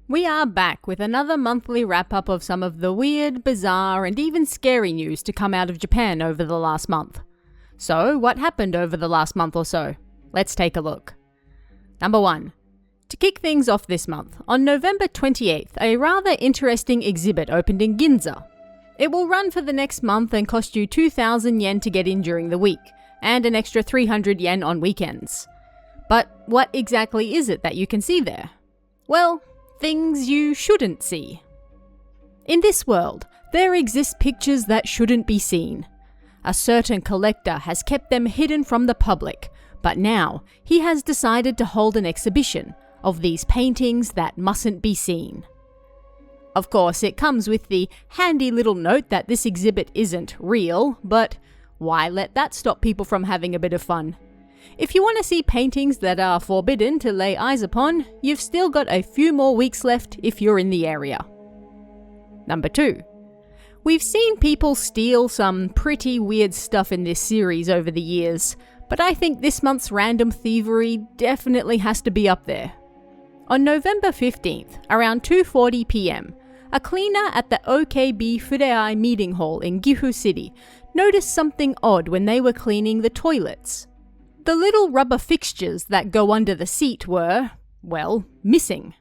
We are back with another monthly wrap-up of some of the weird, bizarre, and even scary news to come out of Japan over the last month. So, what happened over the last month or so? Let's take a look. Number 1. To kick things off this month, on November 28th, a rather interesting exhibit opened in Ginza. It will run for the next month and cost you 2,000 yen to get in during the week, and an extra 300 yen on weekends. But what exactly is it that you can see there? Well, things you shouldn't see. In this world, there exist pictures that shouldn't be seen. A certain collector has kept them hidden from the public, but now he has decided to hold an exhibition of these paintings that mustn't be seen. Of course, it comes with the handy little note that this exhibit isn't real, but why let that stop people from having a bit of fun? If you want to see paintings that are forbidden to lay eyes upon, you've still got a few more weeks left if you're in the area. Number 2. We've seen people steal some pretty weird stuff in this series over the years, but I think this month's random thievery definitely has to be up there. On November 15th, around 2:40 PM, a cleaner at the OKB Fureai meeting hall in Gifu City noticed something odd when they were cleaning the toilets. The little rubber fixtures that go under the seat were, well, missing.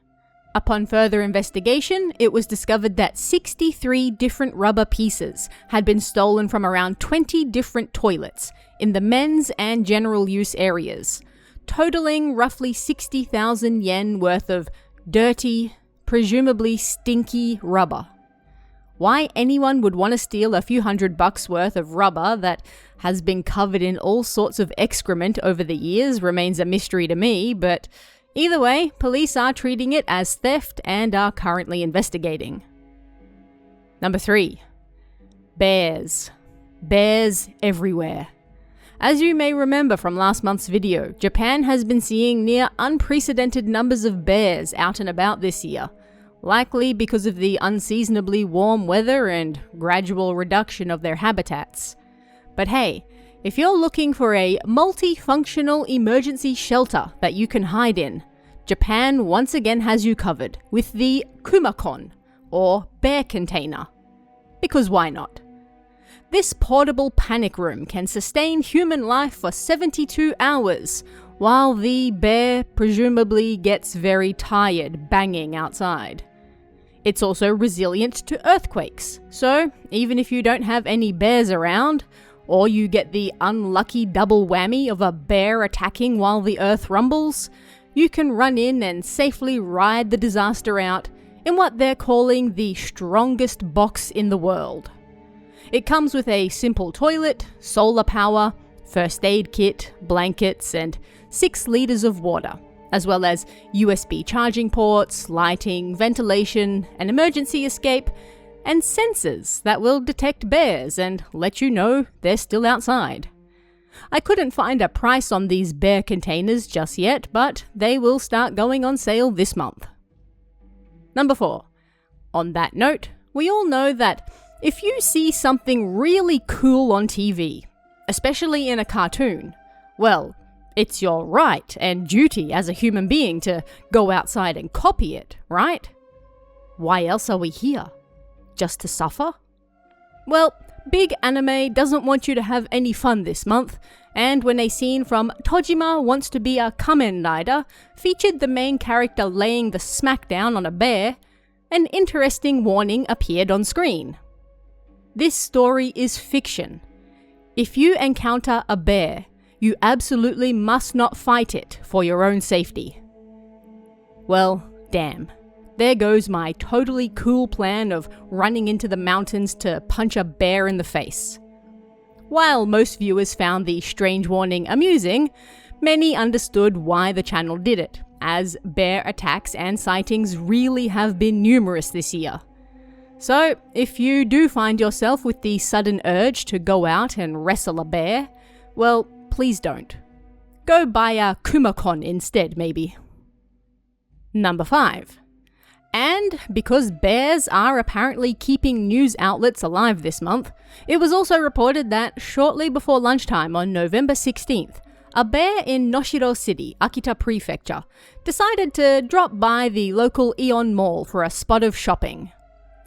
Upon further investigation, it was discovered that 63 different rubber pieces had been stolen from around 20 different toilets in the men's and general use areas, totaling roughly 60,000 yen worth of dirty, presumably stinky rubber. Why anyone would want to steal a few $100 worth of rubber that has been covered in all sorts of excrement over the years remains a mystery to me, but either way, police are treating it as theft and are currently investigating. Number 3. Bears. Bears everywhere. As you may remember from last month's video, Japan has been seeing near unprecedented numbers of bears out and about this year, likely because of the unseasonably warm weather and gradual reduction of their habitats. But hey, if you're looking for a multifunctional emergency shelter that you can hide in, Japan once again has you covered with the Kumakon, or bear container. Because why not? This portable panic room can sustain human life for 72 hours, while the bear presumably gets very tired banging outside. It's also resilient to earthquakes, so even if you don't have any bears around, or you get the unlucky double whammy of a bear attacking while the earth rumbles, you can run in and safely ride the disaster out in what they're calling the strongest box in the world. It comes with a simple toilet, solar power, first aid kit, blankets, and 6 liters of water, as well as USB charging ports, lighting, ventilation, an emergency escape, and sensors that will detect bears and let you know they're still outside. I couldn't find a price on these bear containers just yet, but they will start going on sale this month. Number 4. On that note, we all know that if you see something really cool on TV, especially in a cartoon, well, it's your right and duty as a human being to go outside and copy it, right? Why else are we here? Just to suffer? Well, Big Anime doesn't want you to have any fun this month, and when a scene from Tojima Wants to Be a Kamen Rider featured the main character laying the smackdown on a bear, an interesting warning appeared on screen. This story is fiction. If you encounter a bear, you absolutely must not fight it for your own safety. Well, damn. There goes my totally cool plan of running into the mountains to punch a bear in the face. While most viewers found the strange warning amusing, many understood why the channel did it, as bear attacks and sightings really have been numerous this year. So, if you do find yourself with the sudden urge to go out and wrestle a bear, well, please don't. Go buy a Kumakon instead, maybe. Number 5. And because bears are apparently keeping news outlets alive this month, it was also reported that shortly before lunchtime on November 16th, a bear in Noshiro City, Akita Prefecture, decided to drop by the local Aeon Mall for a spot of shopping.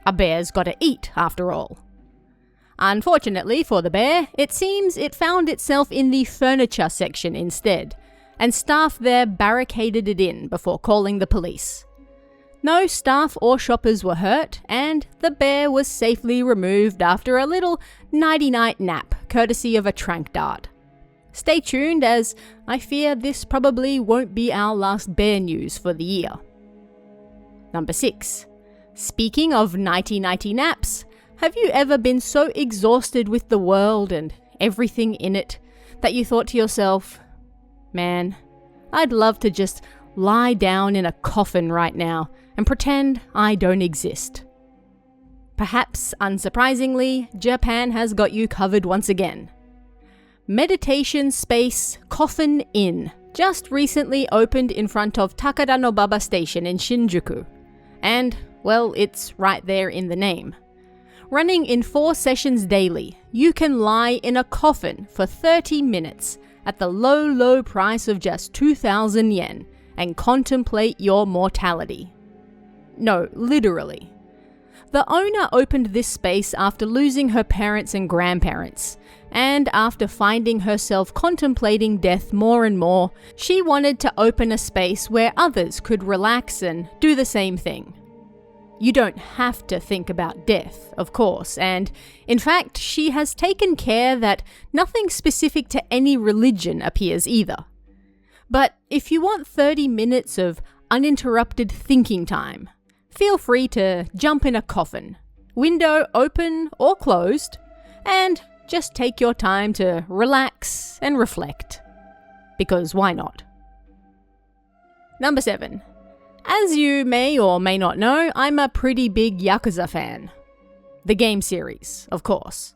A bear's gotta eat, after all. Unfortunately for the bear, it seems it found itself in the furniture section instead, and staff there barricaded it in before calling the police. No staff or shoppers were hurt, and the bear was safely removed after a little nighty-night nap, courtesy of a tranq dart. Stay tuned, as I fear this probably won't be our last bear news for the year. Number 6. Speaking of nighty-nighty naps, have you ever been so exhausted with the world and everything in it that you thought to yourself, man, I'd love to just lie down in a coffin right now and pretend I don't exist? Perhaps unsurprisingly, Japan has got you covered once again. Meditation Space Coffin Inn just recently opened in front of Takadanobaba Station in Shinjuku. And, well, it's right there in the name. Running in 4 sessions daily, you can lie in a coffin for 30 minutes at the low price of just 2,000 yen and contemplate your mortality. No, literally. The owner opened this space after losing her parents and grandparents, and after finding herself contemplating death more and more, she wanted to open a space where others could relax and do the same thing. You don't have to think about death, of course, and in fact, she has taken care that nothing specific to any religion appears either. But if you want 30 minutes of uninterrupted thinking time, feel free to jump in a coffin, window open or closed, and just take your time to relax and reflect. Because why not? Number 7. As you may or may not know, I'm a pretty big Yakuza fan. The game series, of course.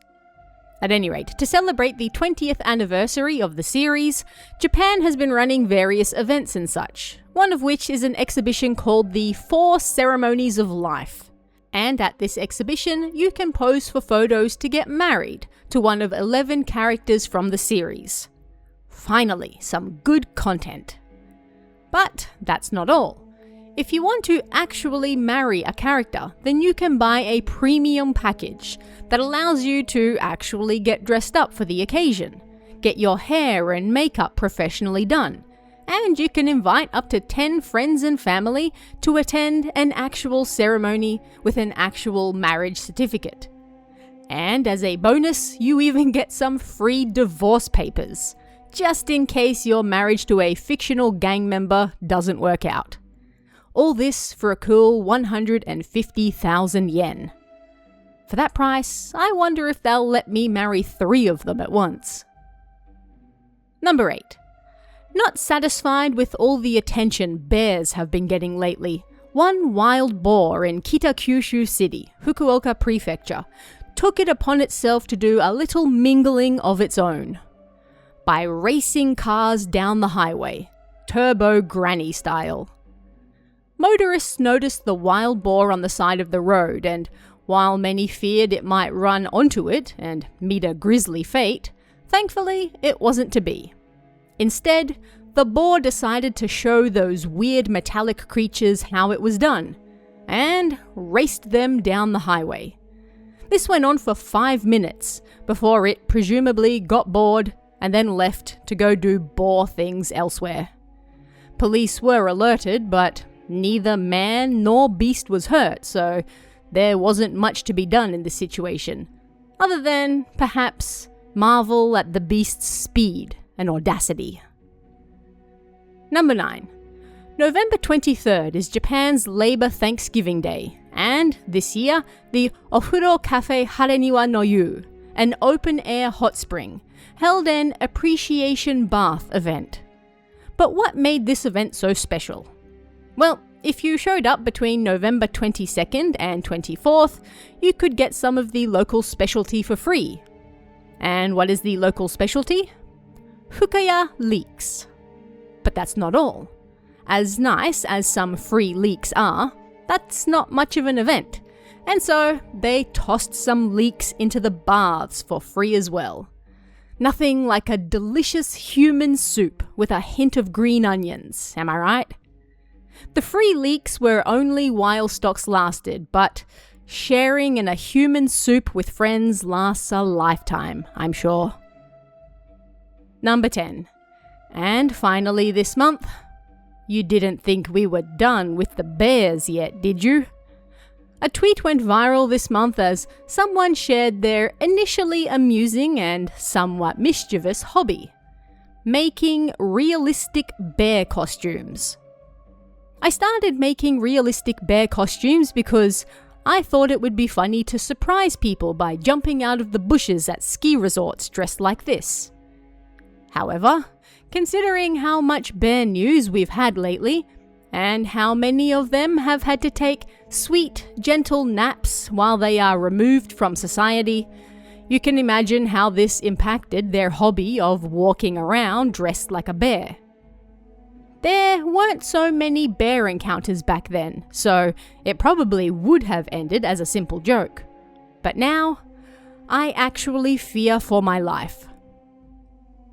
At any rate, to celebrate the 20th anniversary of the series, Japan has been running various events and such, one of which is an exhibition called the 4 Ceremonies of Life. And at this exhibition, you can pose for photos to get married to one of 11 characters from the series. Finally, some good content. But that's not all. If you want to actually marry a character, then you can buy a premium package that allows you to actually get dressed up for the occasion, get your hair and makeup professionally done, and you can invite up to 10 friends and family to attend an actual ceremony with an actual marriage certificate. And as a bonus, you even get some free divorce papers, just in case your marriage to a fictional gang member doesn't work out. All this for a cool 150,000 yen. For that price, I wonder if they'll let me marry 3 of them at once. Number 8. Not satisfied with all the attention bears have been getting lately, one wild boar in Kitakyushu City, Fukuoka Prefecture, took it upon itself to do a little mingling of its own. By racing cars down the highway, turbo granny style. Motorists noticed the wild boar on the side of the road, and while many feared it might run onto it and meet a grisly fate, thankfully it wasn't to be. Instead, the boar decided to show those weird metallic creatures how it was done, and raced them down the highway. This went on for 5 minutes before it presumably got bored and then left to go do boar things elsewhere. Police were alerted, but neither man nor beast was hurt, so there wasn't much to be done in this situation, other than, perhaps, marvel at the beast's speed and audacity. Number 9. November 23rd is Japan's Labour Thanksgiving Day, and this year, the Ofuro Cafe Hareniwa no Yu, an open-air hot spring, held an appreciation bath event. But what made this event so special? Well, if you showed up between November 22nd and 24th, you could get some of the local specialty for free. And what is the local specialty? Fukaya leeks. But that's not all. As nice as some free leeks are, that's not much of an event. And so they tossed some leeks into the baths for free as well. Nothing like a delicious human soup with a hint of green onions, am I right? The free leaks were only while stocks lasted, but sharing in a human soup with friends lasts a lifetime, I'm sure. Number 10. And finally this month, you didn't think we were done with the bears yet, did you? A tweet went viral this month as someone shared their initially amusing and somewhat mischievous hobby: making realistic bear costumes. I started making realistic bear costumes because I thought it would be funny to surprise people by jumping out of the bushes at ski resorts dressed like this. However, considering how much bear news we've had lately, and how many of them have had to take sweet, gentle naps while they are removed from society, you can imagine how this impacted their hobby of walking around dressed like a bear. There weren't so many bear encounters back then, so it probably would have ended as a simple joke. But now, I actually fear for my life.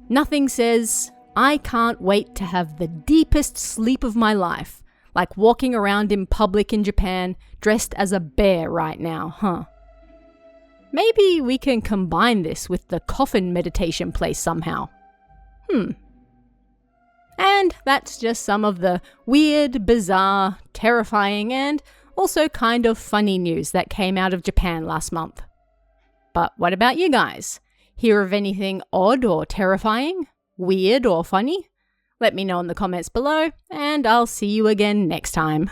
Nothing says, I can't wait to have the deepest sleep of my life, like walking around in public in Japan dressed as a bear right now, huh? Maybe we can combine this with the coffin meditation place somehow. And that's just some of the weird, bizarre, terrifying, and also kind of funny news that came out of Japan last month. But what about you guys? Hear of anything odd or terrifying? Weird or funny? Let me know in the comments below, and I'll see you again next time.